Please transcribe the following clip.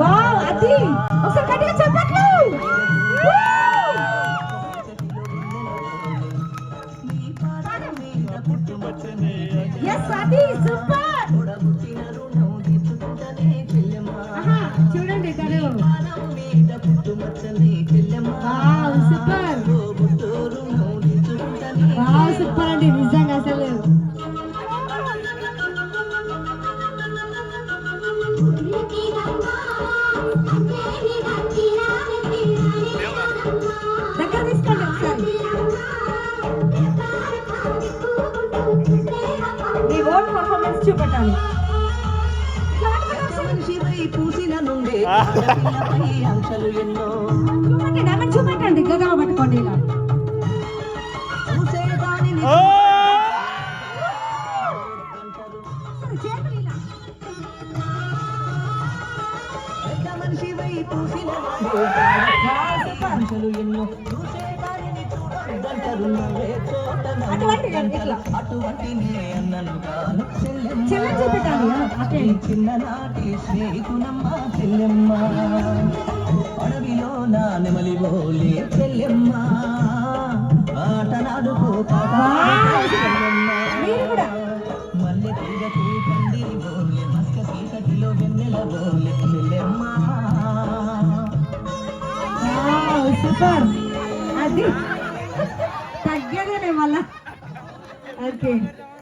Wow అది ఒకసారి గట్టిగా చెప్పట్లు. yes అది సూపర్. చూడండి తను వావ్ సూపర్. వావ్ సూపర్ అండి నిజంగా అసలు. దగ్గర తీసుకోండి ఒకసారి. మీ ఓన్ పర్ఫార్మెన్స్ చూపెట్టాలి. చూపెట్టండి చూపెట్టండి గదవ పట్టుకోండి ఇలా. చిన్ననాటి స్నేహితునమ్మ చెల్లెమ్మ అడవిలో నా నెమలి బోలే చెల్లెమ్మ ఆటనాడుకో మల్లె తీగకు పందిరి బోలే మస్క చీకటిలో వెన్నెల బోలే చెల్లెమ్మ. సూపర్ అది తగ్గదనే మళ్ళా. ఓకే